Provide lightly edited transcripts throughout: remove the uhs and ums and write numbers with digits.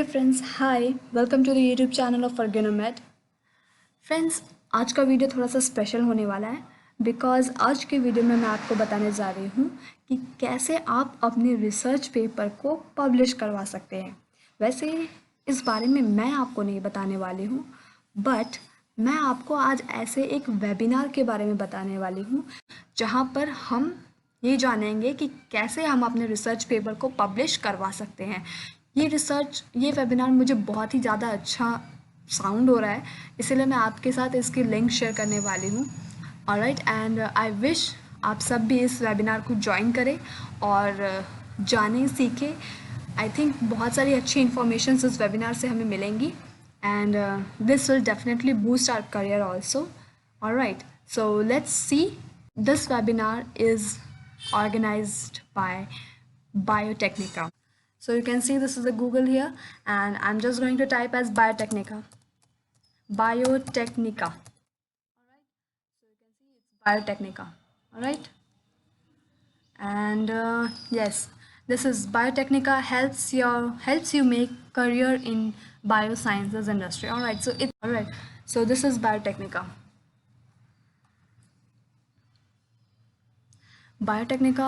Hey friends, hi, welcome to the YouTube channel of Organomed. Friends, आज का video थोड़ा सा स्पेशल होने वाला है बिकॉज़ आज के वीडियो में मैं आपको बताने जा रही हूँ कि कैसे आप अपने रिसर्च पेपर को पब्लिश करवा सकते हैं। वैसे इस बारे में मैं आपको नहीं बताने वाली हूँ, बट मैं आपको आज ऐसे एक वेबिनार के बारे में बताने वाली हूँ जहाँ पर हम ये जानेंगे कि कैसे हम अपने रिसर्च पेपर को पब्लिश करवा सकते हैं। ये वेबिनार मुझे बहुत ही ज़्यादा अच्छा साउंड हो रहा है, इसीलिए मैं आपके साथ इसकी लिंक शेयर करने वाली हूँ। ऑलराइट, एंड आई विश आप सब भी इस वेबिनार को ज्वाइन करें और जानें, सीखें। आई थिंक बहुत सारी अच्छी इन्फॉर्मेशन इस वेबिनार से हमें मिलेंगी and this will definitely boost our career also. Alright, so let's see. This webinar is organized by Biotechnica. So you can see this is a Google here, and I'm just going to type as Biotechnica. Biotechnica. Alright, so you can see it's Biotechnica. Alright, and yes, this is Biotechnica helps you make career in biosciences industry. Alright, so this is Biotechnica. बायोटेक्निका,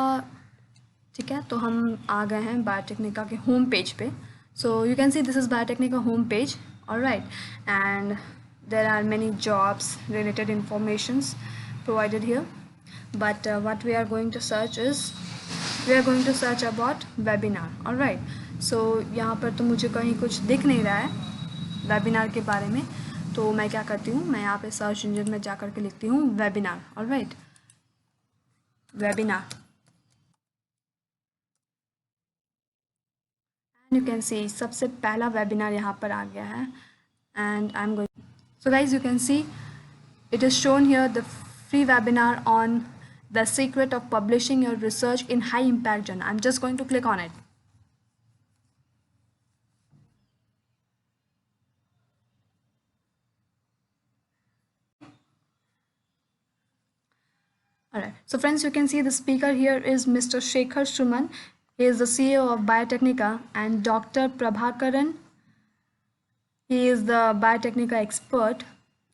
ठीक है, तो हम आ गए हैं बायोटेक्निका के home page पे. So you can see this is Biotecnika home page. Alright, and there are many jobs related informations provided here, but what we are going to search is we are going to search about webinar. all right, so यहाँ पर तो मुझे कहीं कुछ दिख नहीं रहा है वेबिनार के बारे में, तो मैं क्या करती हूँ, मैं यहाँ पे सर्च इंजन में जा कर के लिखती हूँ webinar. All right, webinar, and you can सी सबसे पहला वेबिनार यहाँ पर आ गया है. And I am going, so guys you can C it is shown here the free webinar on the secret of publishing your research in high impact journal. I'm just going to click on it. Alright, so friends, you can see the speaker here is Mr. Shekhar Shuman. He is the CEO of Biotechnica, and Dr. Prabhakaran, he is the Biotechnica expert.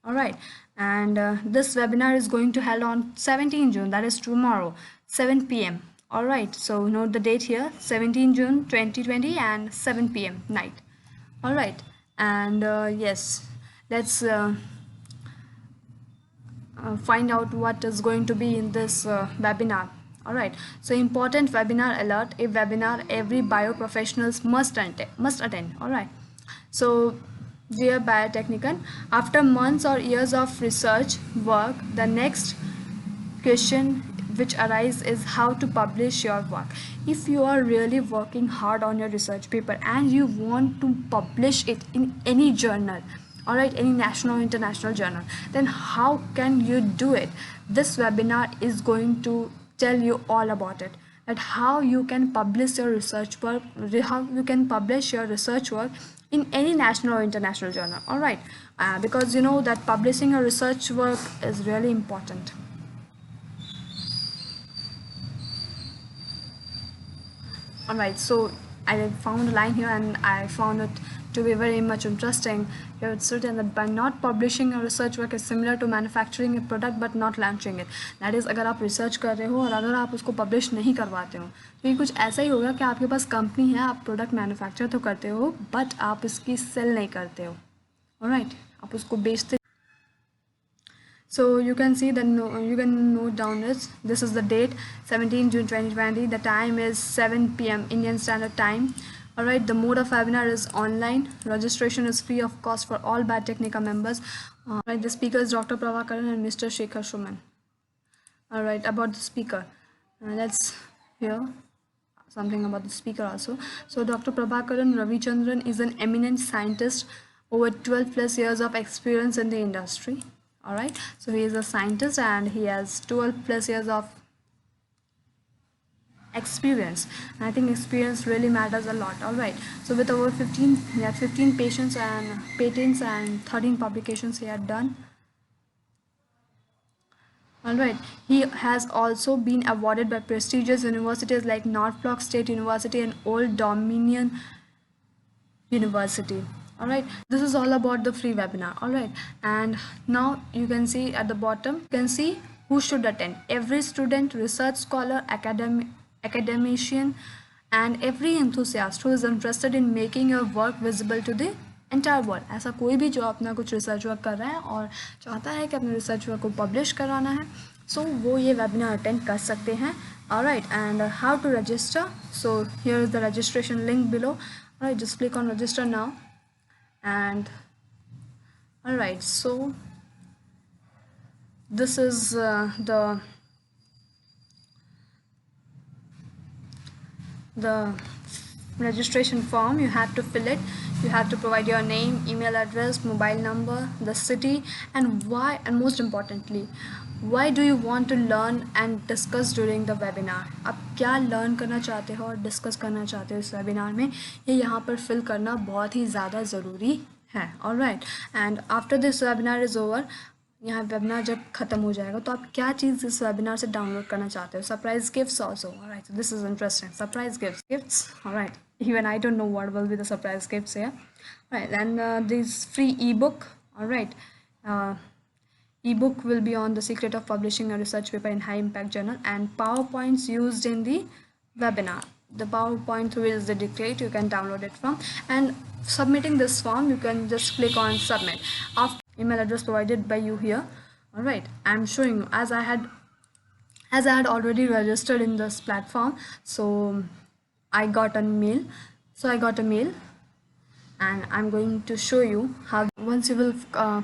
Alright, and this webinar is going to held on 17 June, that is tomorrow, 7 p.m. Alright, so note the date here, 17 June 2020 and 7 p.m. night. Alright, and yes, let's find out what is going to be in this webinar. Alright, so important webinar alert: a webinar every bioprofessionals must attend. Alright, so dear biotechnician, after months or years of research work, the next question which arises is how to publish your work. If you are really working hard on your research paper and you want to publish it in any journal, all right, any national or international journal, then how can you do it? This webinar is going to tell you all about it, that how you can publish your research work, how you can publish your research work in any national or international journal. All right, because you know that publishing your research work is really important. Alright, so I found a line here and I found it to be very much interesting. Here it's written that by not publishing your research work is similar to manufacturing a product but not launching it. That is, अगर आप research कर रहे हो और अगर आप उसको publish नहीं करवाते हो तो ये कुछ ऐसा ही होगा कि आपके पास कंपनी है, आप प्रोडक्ट मैन्युफैक्चर तो करते हो बट आप इसकी सेल नहीं करते हो. ऑलराइट, आप उसको बेचते. So you can see that you can note down this is the date, 17 June 2020. The time is 7 p.m. Indian Standard Time. Alright, the mode of webinar is online. Registration is free of cost for all Biotechnica members. Alright, the speaker is Dr. Prabhakaran and Mr. Shekhar Shuman. Alright, about the speaker, let's hear something about the speaker also. So Dr. Prabhakaran Ravichandran is an eminent scientist over 12 plus years of experience in the industry. Alright, so he is a scientist and he has 12 plus years of experience. And I think experience really matters a lot. Alright, so with over 15 patients and patents and 13 publications he had done. Alright, he has also been awarded by prestigious universities like Norfolk State University and Old Dominion University. All right, this is all about the free webinar. All right, and now you can see at the bottom, you can see who should attend. Every student, research scholar, academician, and every enthusiast who is interested in making your work visible to the entire world. ऐसा कोई भी जो अपना कुछ research work कर रहा है और चाहता है कि अपने रिसर्च वर्क को पब्लिश कराना है, so वो ये webinar attend कर सकते हैं. Alright, and how to register? So here is the registration link below. Alright, just click on register now. And alright, so this is the registration form. You have to fill it. You have to provide your name, email address, mobile number, the city, and why, and most importantly, why do you want to learn and discuss during the webinar? आप क्या learn करना चाहते हो और discuss करना चाहते हो इस webinar में, ये यहाँ पर fill करना बहुत ही ज़्यादा ज़रूरी है. Alright, and after this webinar is over, यहाँ वेबिनार जब खत्म हो जाएगा तो आप क्या चीज़ इस वेबिनार से डाउनलोड करना चाहते हो? Surprise gifts also. Alright, this is interesting. Surprise gifts. Alright, even I don't know what will be the surprise gifts here. Right, and this free ebook. Alright, ebook will be on the secret of publishing a research paper in high impact journal, and PowerPoints used in the webinar. The PowerPoint is the declared, you can download it from, and submitting this form, you can just click on submit. After email address provided by you here. All right, I'm showing you as I had already registered in this platform, so I got a mail. So I got a mail, and I'm going to show you how. Once you will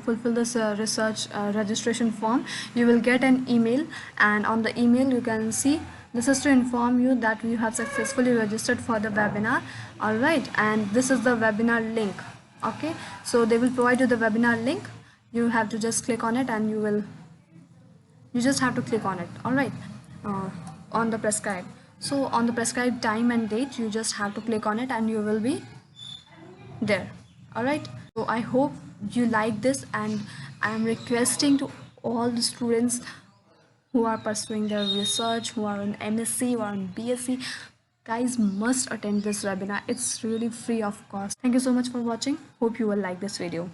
fulfill this research registration form, you will get an email, and on the email you can see this is to inform you that you have successfully registered for the webinar. All right, and this is the webinar link. Okay, so they will provide you the webinar link. You have to just click on it, and you just have to click on it. All right, on the prescribed. So on the prescribed time and date, you just have to click on it, and you will be there. All right, so I hope you like this, and I am requesting to all the students who are pursuing their research, who are on MSc or on BSc, guys must attend this webinar. It's really free of cost. Thank you so much for watching. Hope you will like this video.